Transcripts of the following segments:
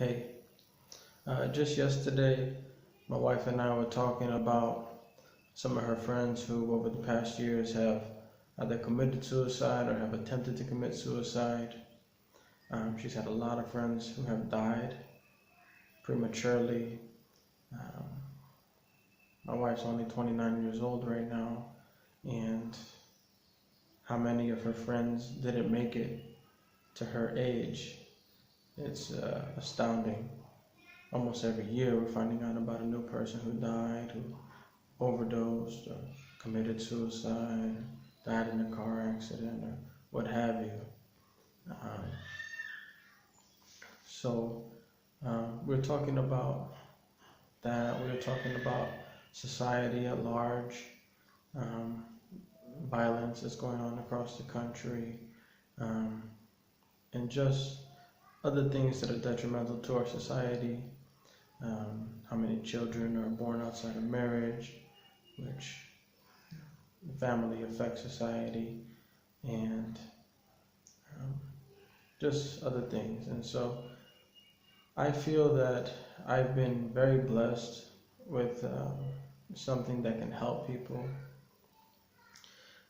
Hey, just yesterday, my wife and I were talking about some of her friends who, over the past years, have either committed suicide or have attempted to commit suicide. She's had a lot of friends who have died prematurely. Um, my wife's only 29 years old right now, and how many of her friends didn't make it to her age, it's astounding. Almost every year we're finding out about a new person who died, who overdosed or committed suicide, died in a car accident or what have you. Um, we're talking about that. We're talking about society at large. Um, Violence is going on across the country, and just other things that are detrimental to our society. How many children are born outside of marriage, which family affects society, and just other things. And so I feel that I've been very blessed with something that can help people.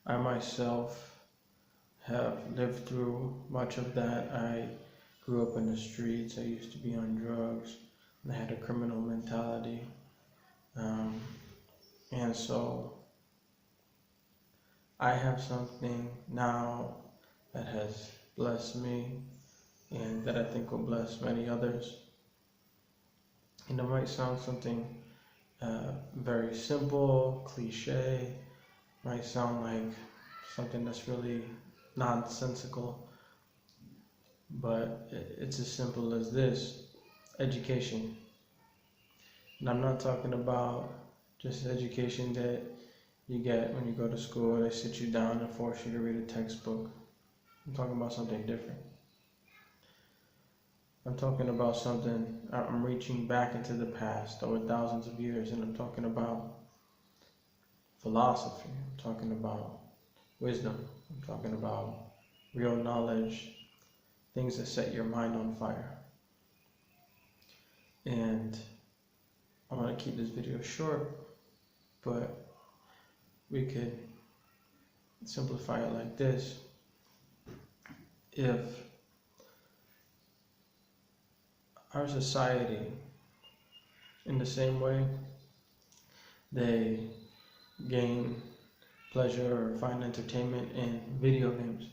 I myself have lived through much of that. I grew up in the streets. I used to be on drugs. I had a criminal mentality. And so I have something now that has blessed me and that I think will bless many others. And it might sound something very simple, cliche, might sound like something that's really nonsensical, but it's as simple as this: education. And I'm not talking about just education that you get when you go to school. They sit you down and force you to read a textbook. I'm talking about something different. I'm talking about something, I'm reaching back into the past over thousands of years, and I'm talking about philosophy. I'm talking about wisdom. I'm talking about real knowledge, things that set your mind on fire. And I want to keep this video short, but we could simplify it like this. If our society, in the same way they gain pleasure or find entertainment in video games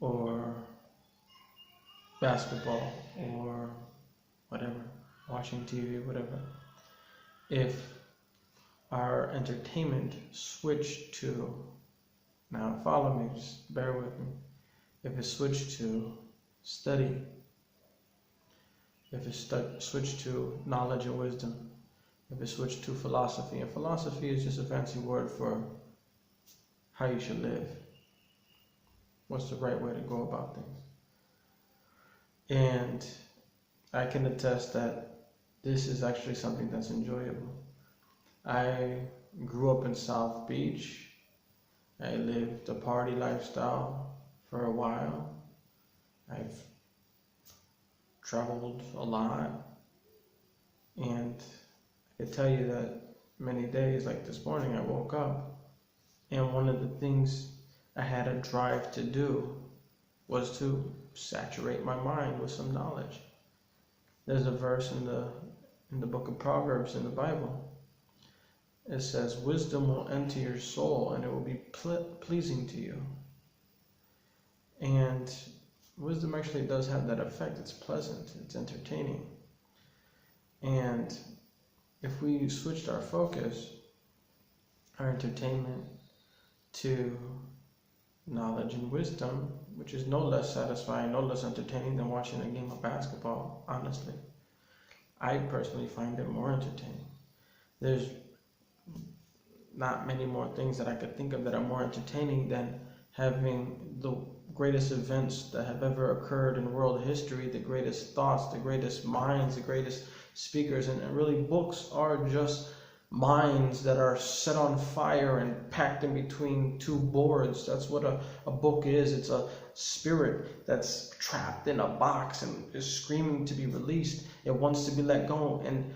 or basketball or whatever, watching TV, whatever, if our entertainment switched to, now follow me, just bear with me, if it switched to study, if it switched to knowledge and wisdom, if it switched to philosophy, and philosophy is just a fancy word for how you should live, what's the right way to go about things. And I can attest that this is actually something that's enjoyable. I grew up in South Beach. I lived a party lifestyle for a while. I've traveled a lot, and I can tell you that many days, like this morning, I woke up and one of the things I had a drive to do was to saturate my mind with some knowledge. There's a verse in the book of Proverbs in the Bible. It says, wisdom will enter your soul and it will be pleasing to you. And wisdom actually does have that effect. It's pleasant, it's entertaining. And if we switched our focus, our entertainment, to knowledge and wisdom, which is no less satisfying, no less entertaining than watching a game of basketball, honestly. I personally find it more entertaining. There's not many more things that I could think of that are more entertaining than having the greatest events that have ever occurred in world history, the greatest thoughts, the greatest minds, the greatest speakers, and really books are just minds that are set on fire and packed in between two boards. That's what a book is. It's a spirit that's trapped in a box and is screaming to be released. It wants to be let go, and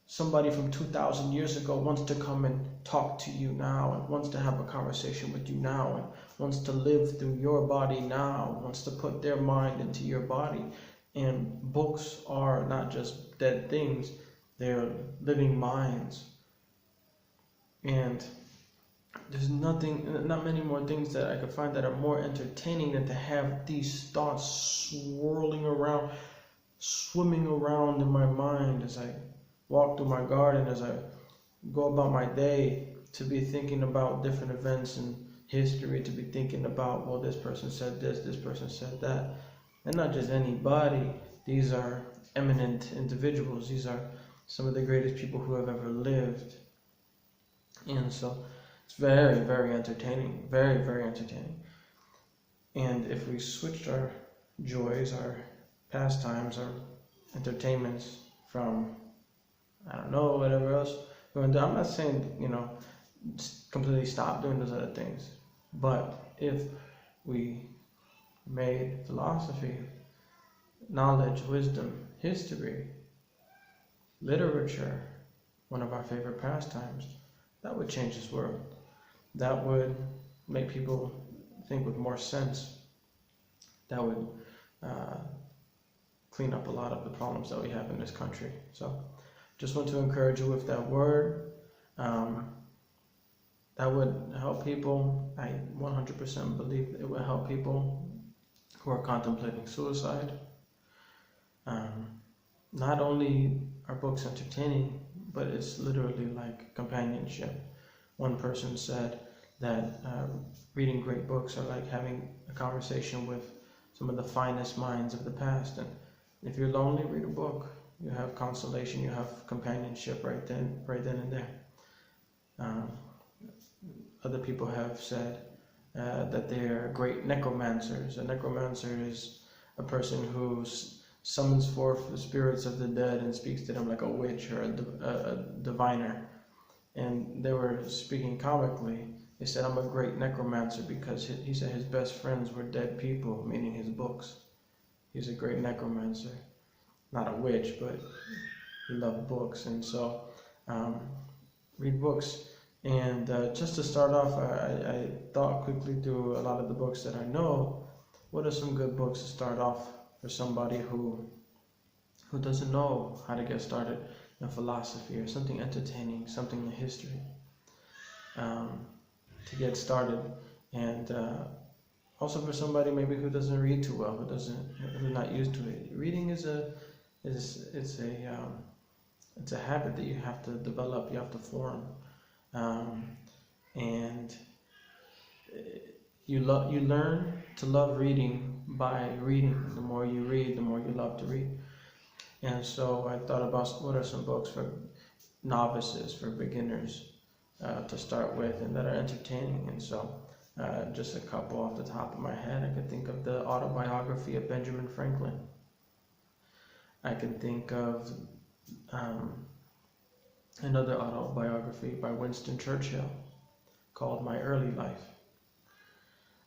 somebody from 2,000 years ago wants to come and talk to you now, and wants to have a conversation with you now, and wants to live through your body now, wants to put their mind into your body. And books are not just dead things, they're living minds. And there's not many more things that I could find that are more entertaining than to have these thoughts swirling around, swimming around in my mind as I walk through my garden, as I go about my day, to be thinking about different events in history, to be thinking about, well, this person said this person said that. And not just anybody. These are eminent individuals. These are some of the greatest people who have ever lived. And so it's very, very entertaining. Very, very entertaining. And if we switched our joys, our pastimes, our entertainments from, I don't know, whatever else we're going to do. I'm not saying, completely stop doing those other things. But if we made philosophy, knowledge, wisdom, history, literature one of our favorite pastimes, that would change this world. That would make people think with more sense. That would clean up a lot of the problems that we have in this country. So just want to encourage you with that word. That would help people. I 100% believe it will help people who are contemplating suicide. Not only are books entertaining, but it's literally like companionship. One person said that reading great books are like having a conversation with some of the finest minds of the past. And if you're lonely, read a book. You have consolation, you have companionship right then and there. Other people have said that they are great necromancers. A necromancer is a person who summons forth the spirits of the dead and speaks to them like a witch or a diviner. And they were speaking comically. They said, I'm a great necromancer because he said his best friends were dead people, meaning his books. He's a great necromancer. Not a witch, but he loved books. And so read books. And just to start off, I thought quickly through a lot of the books that I know. What are some good books to start off for somebody who doesn't know how to get started in philosophy, or something entertaining, something in history, to get started? And also for somebody maybe who doesn't read too well, who's not used to it. Reading is a habit that you have to develop, you have to form. And you learn to love reading by reading. The more you read, the more you love to read. And so I thought about what are some books for novices, for beginners to start with, and that are entertaining. And so just a couple off the top of my head, I could think of the autobiography of Benjamin Franklin. I can think of another autobiography by Winston Churchill called My Early Life.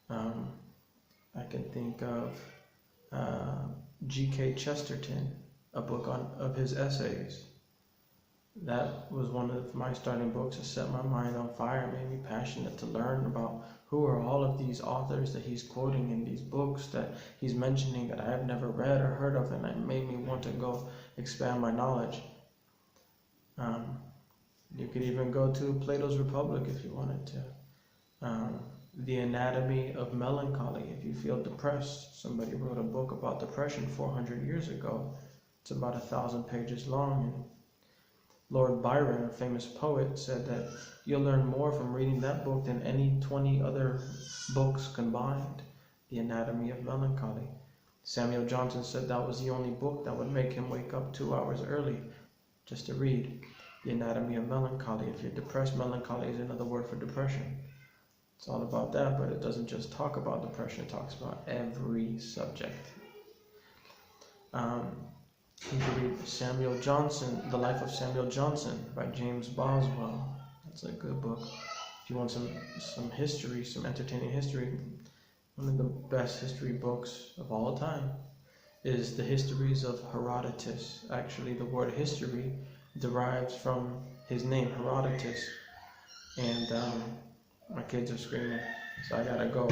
I can think of G.K. Chesterton, a book of his essays. That was one of my starting books. It set my mind on fire, made me passionate to learn about who are all of these authors that he's quoting in these books that he's mentioning that I have never read or heard of, and it made me want to go expand my knowledge. You could even go to Plato's Republic if you wanted to. The Anatomy of Melancholy, if you feel depressed. Somebody wrote a book about depression 400 years ago. It's about 1,000 pages long. And Lord Byron, a famous poet, said that you'll learn more from reading that book than any 20 other books combined. The Anatomy of Melancholy. Samuel Johnson said that was the only book that would make him wake up 2 hours early just to read The Anatomy of Melancholy. If you're depressed, melancholy is another word for depression. It's all about that, but it doesn't just talk about depression, it talks about every subject. You can read Samuel Johnson, The Life of Samuel Johnson by James Boswell. That's a good book. If you want some history, some entertaining history, one of the best history books of all time is The Histories of Herodotus. Actually, the word history derives from his name, Herodotus. And my kids are screaming, so I gotta go.